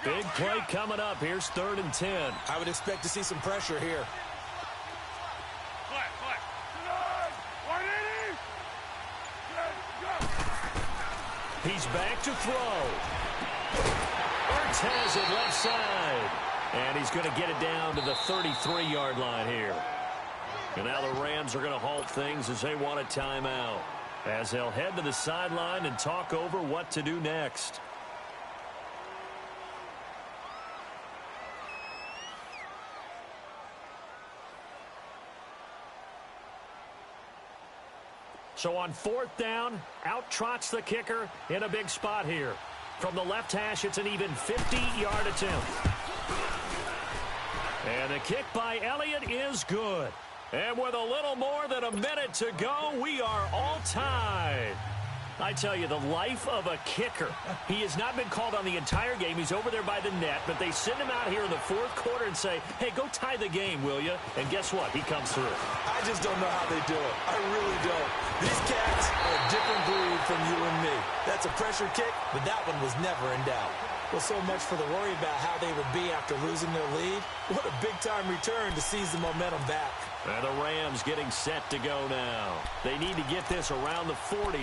Big play coming up. Here's 3rd and 10. I would expect to see some pressure here. Flat. 180. Go. He's back to throw. Ertz has it left side. And he's going to get it down to the 33-yard line here. And now the Rams are going to halt things as they want a timeout, as they'll head to the sideline and talk over what to do next. So on 4th down, out trots the kicker in a big spot here. From the left hash, it's an even 50-yard attempt. And the kick by Elliott is good. And with a little more than a minute to go, we are all tied. I tell you, the life of a kicker. He has not been called on the entire game. He's over there by the net, but they send him out here in the 4th quarter and say, hey, go tie the game, will you? And guess what? He comes through. I just don't know how they do it. I really don't. These cats are a different breed from you and me. That's a pressure kick, but that one was never in doubt. Well, so much for the worry about how they would be after losing their lead. What a big-time return to seize the momentum back. And the Rams getting set to go now. They need to get this around the 40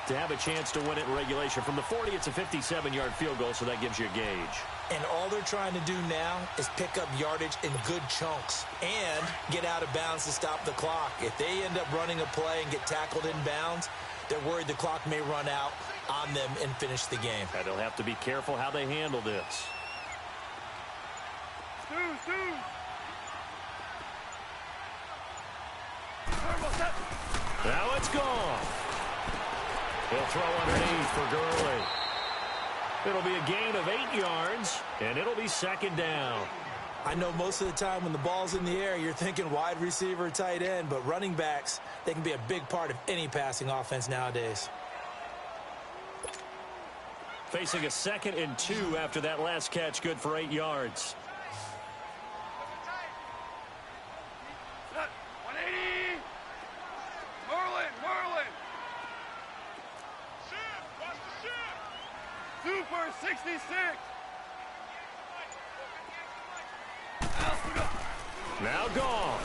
to have a chance to win it in regulation. From the 40, it's a 57-yard field goal, so that gives you a gauge. And all they're trying to do now is pick up yardage in good chunks and get out of bounds to stop the clock. If they end up running a play and get tackled in bounds, they're worried the clock may run out on them and finish the game. And they'll have to be careful how they handle this. Now it's gone. He'll throw underneath for Gurley. It'll be a gain of 8 yards, and it'll be 2nd down. I know most of the time when the ball's in the air, you're thinking wide receiver, tight end, but running backs, they can be a big part of any passing offense nowadays. Facing a 2nd and 2 after that last catch, good for 8 yards. 180. Merlin. Super 66. Now gone.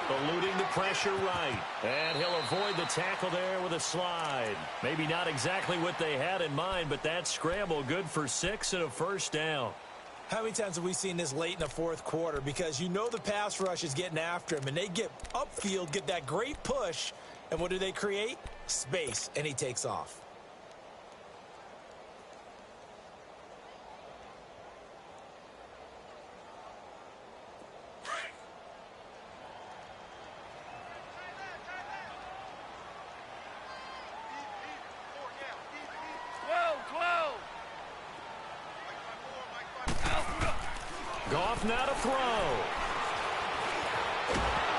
Eluding the pressure right. And he'll avoid the tackle there with a slide. Maybe not exactly what they had in mind, but that scramble good for 6 and a first down. How many times have we seen this late in the fourth quarter? Because you know the pass rush is getting after him, and they get upfield, get that great push, and what do they create? Space, and he takes off. Goff now to throw.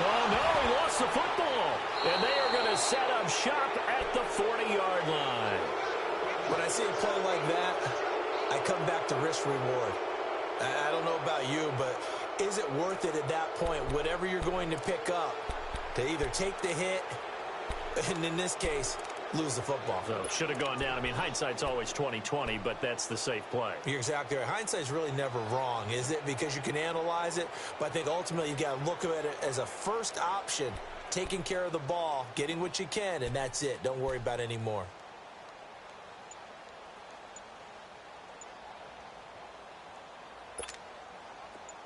Oh, no, he lost the football. And they are going to set up shop at the 40-yard line. When I see a play like that, I come back to risk-reward. I don't know about you, but is it worth it at that point, whatever you're going to pick up, to either take the hit, and in this case, lose the football? So should have gone down. I mean, hindsight's always 20/20, but that's the safe play. You're exactly right. Hindsight's really never wrong, is it? Because you can analyze it, but I think ultimately you've got to look at it as a first option, taking care of the ball, getting what you can, and that's it. Don't worry about any more.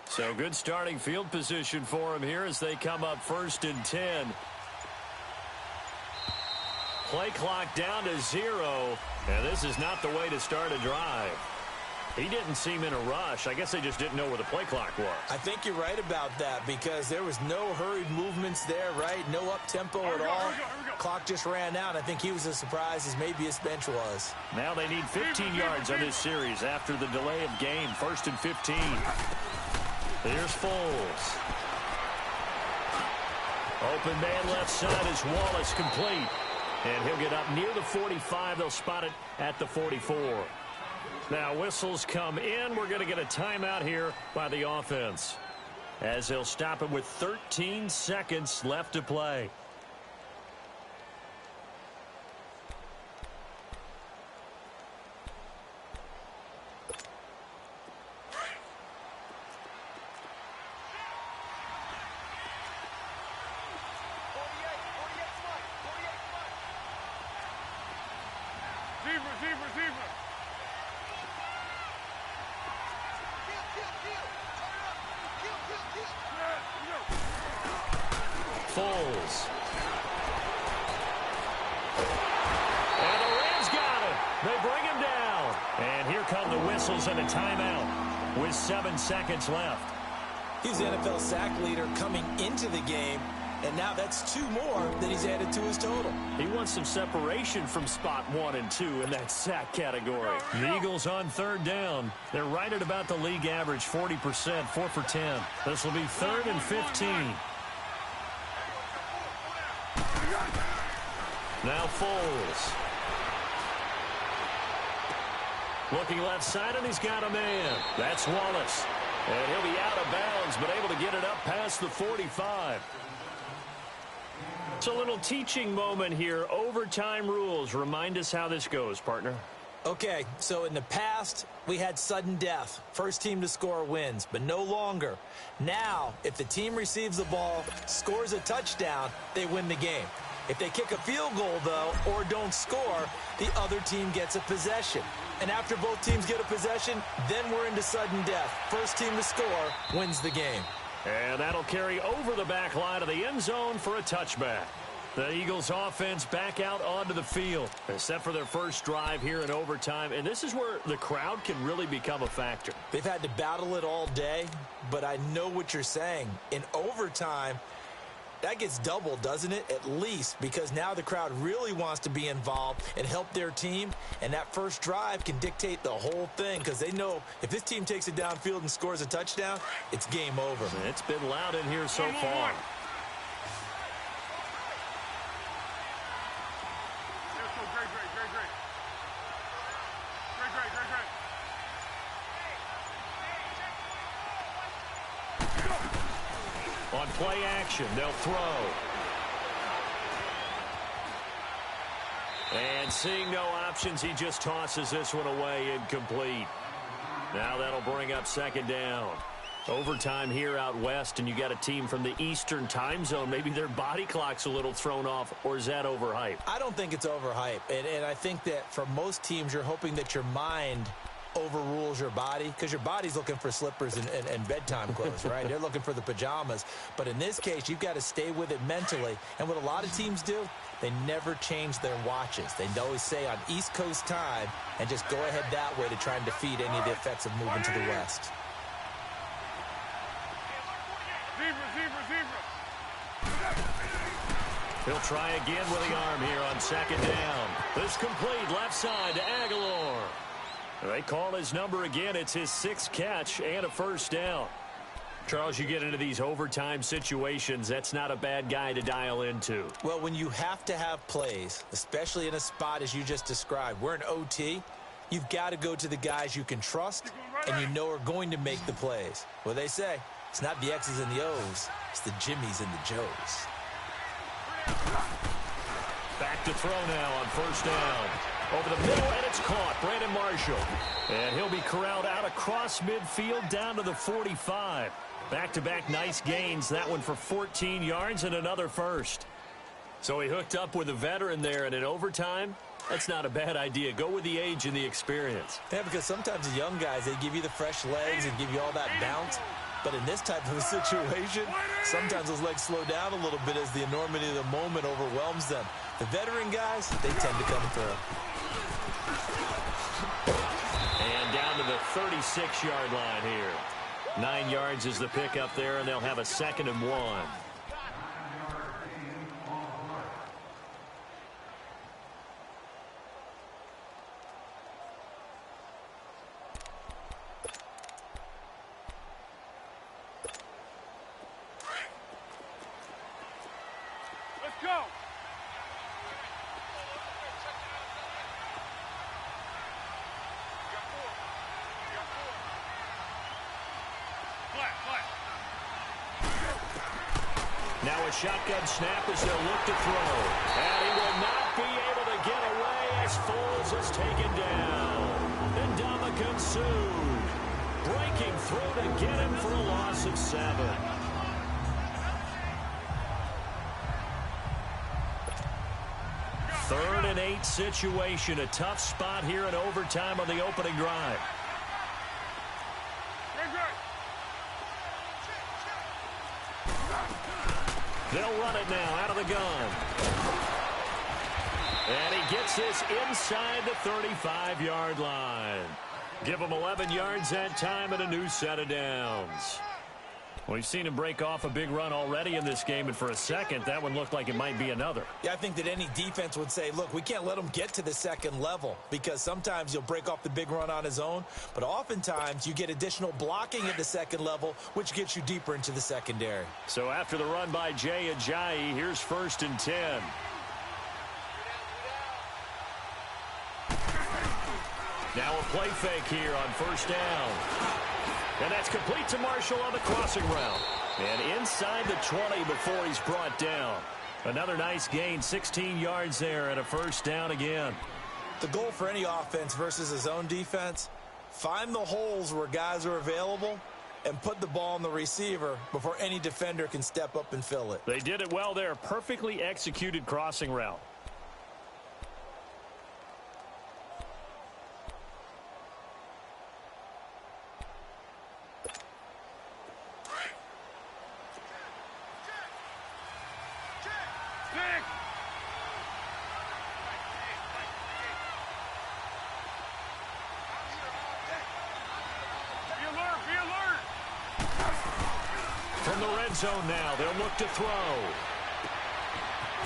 So good starting field position for him here as they come up 1st and 10. Play clock down to 0, and this is not the way to start a drive. He didn't seem in a rush. I guess they just didn't know where the play clock was. I think you're right about that because there was no hurried movements there, right? No up-tempo at all. Clock just ran out. I think he was as surprised as maybe his bench was. Now they need 15 yards on this series after the delay of game. 1st and 15. Here's Foles. Open man left side is Wallace, complete. And he'll get up near the 45. They'll spot it at the 44. Now whistles come in. We're going to get a timeout here by the offense, as they'll stop it with 13 seconds left to play. Foles. And the Rams got him. They bring him down. And here come the whistles and a timeout with 7 seconds left. He's the NFL sack leader coming into the game, and now that's 2 more that he's added to his total. He wants some separation from spot 1 and 2 in that sack category. The Eagles on 3rd down. They're right at about the league average, 40%, 4 for 10. This will be 3rd and 15. Now Foles. Looking left side, and he's got a man. That's Wallace. And he'll be out of bounds, but able to get it up past the 45. It's a little teaching moment here. Overtime rules. Remind us how this goes, partner. Okay, so in the past, we had sudden death. First team to score wins, but no longer. Now, if the team receives the ball, scores a touchdown, they win the game. If they kick a field goal, though, or don't score, the other team gets a possession. And after both teams get a possession, then we're into sudden death. First team to score wins the game. And that'll carry over the back line of the end zone for a touchback. The Eagles offense back out onto the field. They're set for their first drive here in overtime. And this is where the crowd can really become a factor. They've had to battle it all day, but I know what you're saying. In overtime, that gets doubled, doesn't it? At least, because now the crowd really wants to be involved and help their team, and that first drive can dictate the whole thing because they know if this team takes it downfield and scores a touchdown, it's game over. It's been loud in here so far. On play action, they'll throw. And seeing no options, he just tosses this one away incomplete. Now that'll bring up second down. Overtime here out west, and you got a team from the Eastern time zone. Maybe their body clock's a little thrown off, or is that overhyped? I don't think it's overhyped. And I think that for most teams, you're hoping that your mind overrules your body, because your body's looking for slippers and bedtime clothes, right? They're looking for the pajamas. But in this case, you've got to stay with it mentally. And what a lot of teams do, they never change their watches. They always say on East Coast time and just go ahead that way to try and defeat any of the effects of moving to the west. He'll try again with the arm here on second down. This complete left side to Aguilar. They call his number again. It's his 6th catch and a first down. Charles, you get into these overtime situations, that's not a bad guy to dial into. Well, when you have to have plays, especially in a spot as you just described, we're in OT, you've got to go to the guys you can trust and you know are going to make the plays. Well, they say it's not the X's and the O's, it's the Jimmies and the Joes. Back to throw now on first down. Over the middle, and it's caught. Brandon Marshall. And he'll be corralled out across midfield down to the 45. Back-to-back nice gains. That one for 14 yards and another first. So he hooked up with a veteran there, and in overtime, that's not a bad idea. Go with the age and the experience. Yeah, because sometimes the young guys, they give you the fresh legs and give you all that bounce. But in this type of a situation, sometimes those legs slow down a little bit as the enormity of the moment overwhelms them. The veteran guys, they tend to come through. And down to the 36-yard line here. 9 yards is the pickup there, and they'll have a 2nd and 1. Let's go. Now a shotgun snap as they'll look to throw. And he will not be able to get away as Foles is taken down. And Ndamukong Suh breaking through to get him for a loss of 7. Third and 8 situation. A tough spot here in overtime on the opening drive. They'll run it now out of the gun. And he gets this inside the 35-yard line. Give him 11 yards that time and a new set of downs. We've seen him break off a big run already in this game, and for a second, that one looked like it might be another. Yeah, I think that any defense would say, look, we can't let him get to the second level, because sometimes he'll break off the big run on his own, but oftentimes you get additional blocking at the second level, which gets you deeper into the secondary. So after the run by Jay Ajayi, here's 1st and 10. Now a play fake here on first down. And that's complete to Marshall on the crossing route. And inside the 20 before he's brought down. Another nice gain, 16 yards there and a first down again. The goal for any offense versus his own defense, find the holes where guys are available and put the ball on the receiver before any defender can step up and fill it. They did it well there. Perfectly executed crossing route. From the red zone now, they'll look to throw.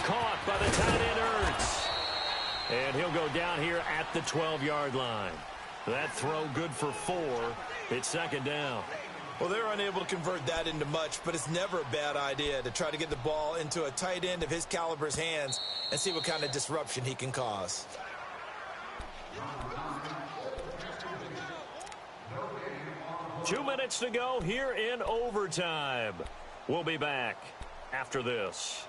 Caught by the tight end, Ertz. And he'll go down here at the 12-yard line. That throw good for 4. It's 2nd down. Well, they're unable to convert that into much, but it's never a bad idea to try to get the ball into a tight end of his caliber's hands and see what kind of disruption he can cause. Two minutes to go here in overtime. We'll be back after this.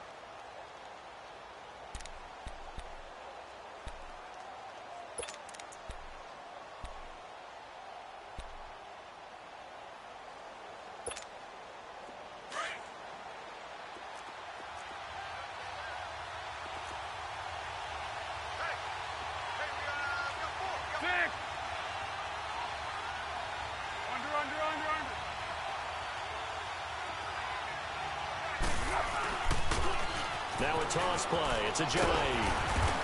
Now a toss play. It's Agility.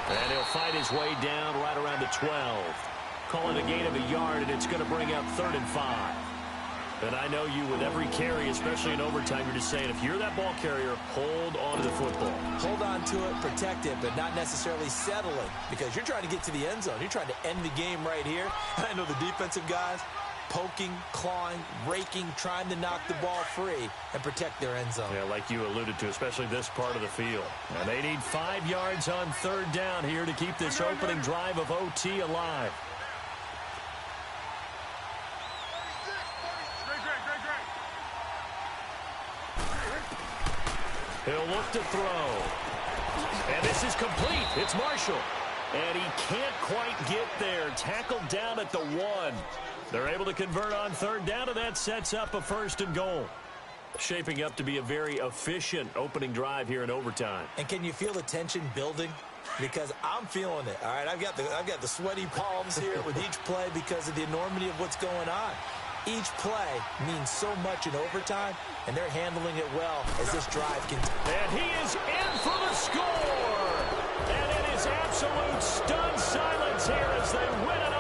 And he'll fight his way down right around the 12. Calling a gain of a yard, and it's going to bring up 3rd and 5. And I know you, with every carry, especially in overtime, you're just saying, if you're that ball carrier, hold on to the football. Hold on to it, protect it, but not necessarily settling, because you're trying to get to the end zone. You're trying to end the game right here. And I know the defensive guys poking, clawing, raking, trying to knock the ball free and protect their end zone. Yeah, like you alluded to, especially this part of the field. And they need 5 yards on 3rd down here to keep this opening drive of OT alive. He'll look to throw. And this is complete. It's Marshall. And he can't quite get there. Tackled down at the 1. They're able to convert on 3rd down, and that sets up a 1st and goal. Shaping up to be a very efficient opening drive here in overtime. And can you feel the tension building? Because I'm feeling it. All right, I've got the sweaty palms here with each play because of the enormity of what's going on. Each play means so much in overtime, and they're handling it well as this drive continues. And he is in for the score. And it is absolute stunned silence here as they win it